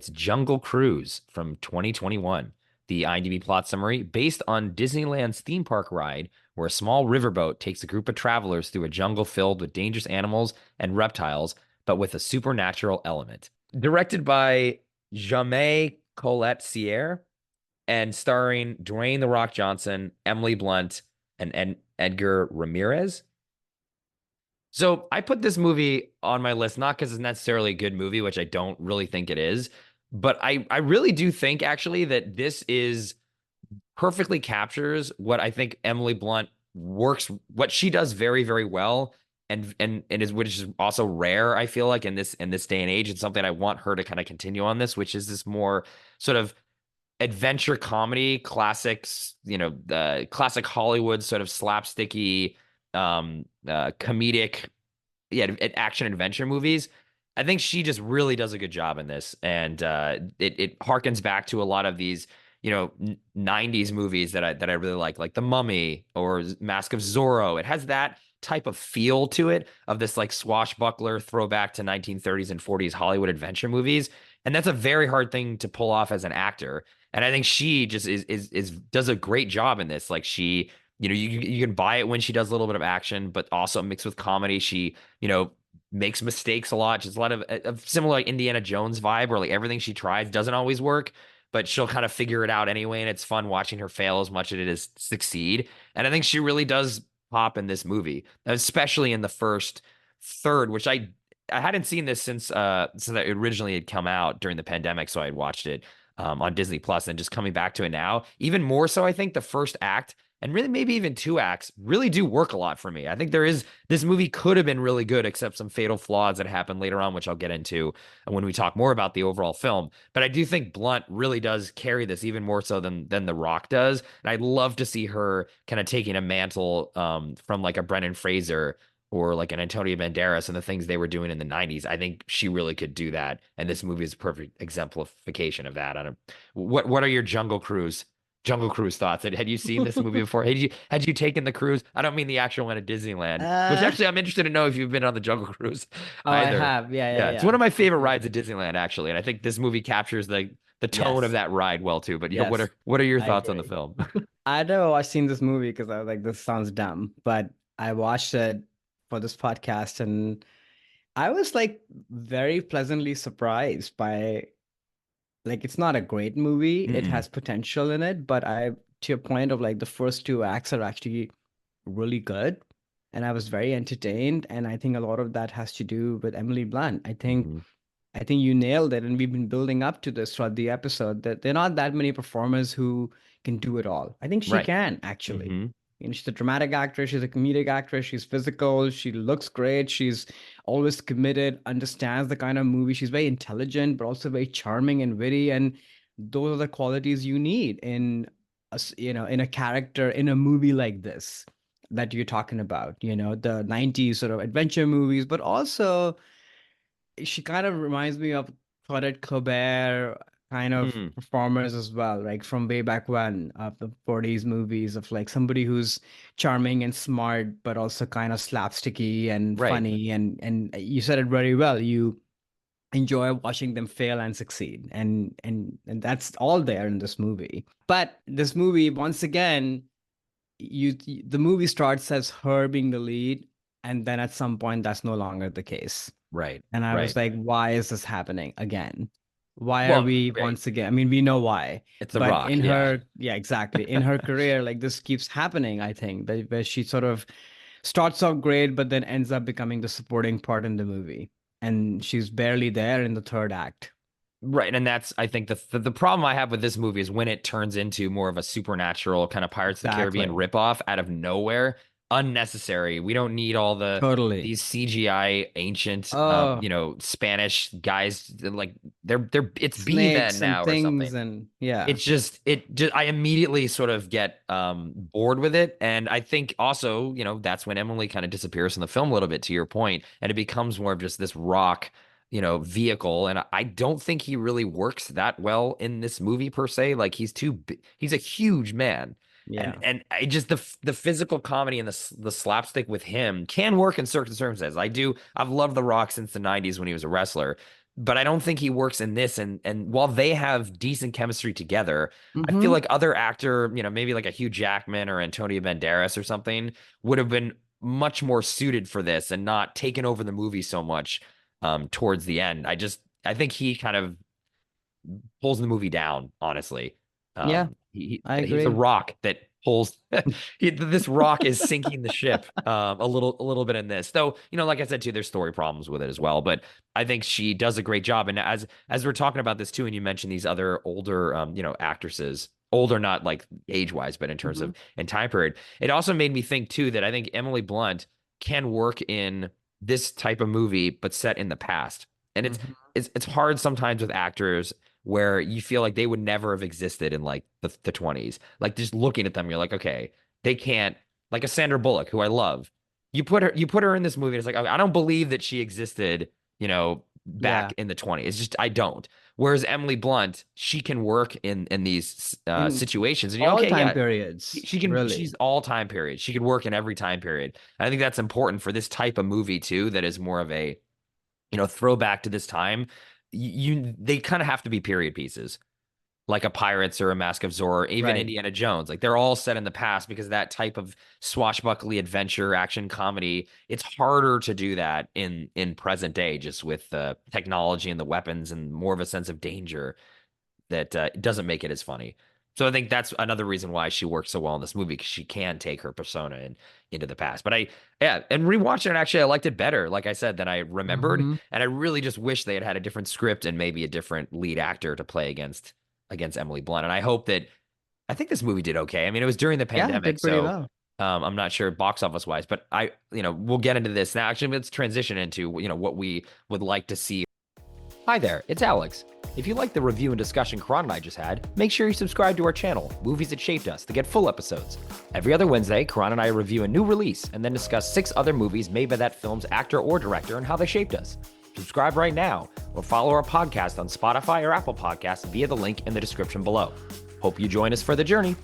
It's Jungle Cruise from 2021. The IMDb plot summary based on Disneyland's theme park ride, where a small riverboat takes a group of travelers through a jungle filled with dangerous animals and reptiles, but with a supernatural element. Directed by Jamais Colette Sierra and starring Dwayne The Rock Johnson, Emily Blunt, and Edgar Ramirez. So I put this movie on my list, not because it's necessarily a good movie, which I don't really think it is, but I really do think actually that this is perfectly captures what I think Emily Blunt what she does very, very well, and is which is also rare, I feel like in this day and age. It's something I want her to kind of continue on this, which is this more sort of adventure comedy, classics, the classic Hollywood sort of slapsticky, comedic, yeah, action adventure movies. I think she just really does a good job in this, and it harkens back to a lot of these, 90s movies that I really like The Mummy or Mask of Zorro. It has that type of feel to it, of this like swashbuckler throwback to 1930s and 40s Hollywood adventure movies, and that's a very hard thing to pull off as an actor. And I think she just is does a great job in this. Like she, you can buy it when she does a little bit of action, but also mixed with comedy. She, makes mistakes a lot. Just a lot of similar like Indiana Jones vibe, where like everything she tries doesn't always work, but she'll kind of figure it out anyway. And it's fun watching her fail as much as it is succeed. And I think she really does pop in this movie, especially in the first third, which I hadn't seen this since it originally had come out during the pandemic, so I had watched it on Disney Plus, and just coming back to it now, even more so. I think the first act and really maybe even two acts really do work a lot for me. I think this movie could have been really good, except some fatal flaws that happen later on, which I'll get into when we talk more about the overall film. But I do think Blunt really does carry this even more so than The Rock does, and I'd love to see her kind of taking a mantle from like a Brendan Fraser or like an Antonio Banderas and the things they were doing in the 90s. I think she really could do that. And this movie is a perfect exemplification of that. I don't what are your Jungle Cruise thoughts? Had you seen this movie before? Had you taken the cruise? I don't mean the actual one at Disneyland, which Uh actually I'm interested to know if you've been on the Jungle Cruise oh, I either. have. Yeah, yeah, Yeah, it's one yeah. of my favorite rides at Absolutely. Disneyland, actually. And I think this movie captures the tone of Yes. that ride well too. But yeah, what Yes. are your I thoughts on the agree. film? I know I've seen this movie because I was like, this sounds dumb, but I watched it for this podcast and I was like very pleasantly surprised by like it's not a great movie. It Mm-mm. has potential in it, but to your point of like the first two acts are actually really good. And I was very entertained. And I think a lot of that has to do with Emily Blunt. Hmm. I think you nailed it, and we've been building up to this throughout the episode that there are not that many performers who can do it all. I think she Right. can actually. Hmm. She's a dramatic actress, she's a comedic actress, she's physical, she looks great, she's always committed, understands the kind of movie. She's very intelligent, but also very charming and witty, and those are the qualities you need in in a character in a movie like this that you're talking about. The 90s sort of adventure movies, but also she kind of reminds me of Claudette Colbert kind of Mm. performers as well, like from way back when of the 40s movies of like somebody who's charming and smart, but also kind of slapsticky and Right. funny. And you said it very well. You enjoy watching them fail and succeed. And that's all there in this movie. But this movie, once again, the movie starts as her being the lead, and then at some point that's no longer the case. Right. And I was Right. like, why is this happening again? Why are Well, we right. once again? I mean, we know why, It's The but Rock. in Yeah. her, yeah, exactly. In her career, like this keeps happening, I think, where she sort of starts off great, but then ends up becoming the supporting part in the movie. And she's barely there in the third act. Right, and that's I think the problem I have with this movie is when it turns into more of a supernatural kind of Pirates of the Caribbean Exactly. ripoff out of nowhere, unnecessary. We don't need all Totally. these CGI ancient, Oh, Spanish guys like they're it's B then snakes and now or something. things. And yeah, It just I immediately sort of get bored with it, and I think also that's when Emily kind of disappears from the film a little bit, to your point, and it becomes more of just this rock vehicle. And I don't think he really works that well in this movie per se. Like he's a huge man. yeah. And I just the physical comedy and the slapstick with him can work in certain circumstances. I've loved The Rock since the 90s when he was a wrestler. but I don't think he works in this. And while they have decent chemistry together, I feel Mm-hmm. like other actor, maybe like a Hugh Jackman or Antonio Banderas or something would have been much more suited for this and not taken over the movie so much towards the end. I think he kind of pulls the movie down, honestly. Yeah, I He's a agree. rock that pulls this rock is sinking the ship a little bit in this. Though, like I said too, there's story problems with it as well. But I think she does a great job. And as we're talking about this too, and you mentioned these other older actresses, older not like age-wise, but in terms Mm-hmm. of in time period, it also made me think too that I think Emily Blunt can work in this type of movie, but set in the past. And Mm-hmm. it's hard sometimes with actors where you feel like they would never have existed in like the 20s. Like just looking at them, you're like, okay, they can't, like a Sandra Bullock, who I love. You put her in this movie, and it's like, okay, I don't believe that she existed, back Yeah, in the 20s. It's just I don't. Whereas Emily Blunt, she can work in these in situations. And you're all okay, time yeah, periods, she's really. all time period. She could work in every time period. And I think that's important for this type of movie too, that is more of a throwback to this time. They kind of have to be period pieces, like a Pirates or a Mask of Zorro, or even Right. Indiana Jones. Like they're all set in the past because that type of swashbuckly adventure action comedy, it's harder to do that in present day, just with the technology and the weapons and more of a sense of danger that doesn't make it as funny. So I think that's another reason why she works so well in this movie, because she can take her persona into the past. But yeah, and rewatching it, actually, I liked it better, like I said, than I remembered. Mm-hmm. And I really just wish they had had a different script and maybe a different lead actor to play against Emily Blunt. And I think this movie did okay. I mean, it was during the Yeah, it pandemic, did pretty so well. I'm not sure box office wise, but we'll get into this now. Actually, let's transition into what we would like to see. Hi there, it's Alex. If you like the review and discussion Karan and I just had, make sure you subscribe to our channel, Movies That Shaped Us, to get full episodes. Every other Wednesday, Karan and I review a new release and then discuss 6 other movies made by that film's actor or director and how they shaped us. Subscribe right now or follow our podcast on Spotify or Apple Podcasts via the link in the description below. Hope you join us for the journey.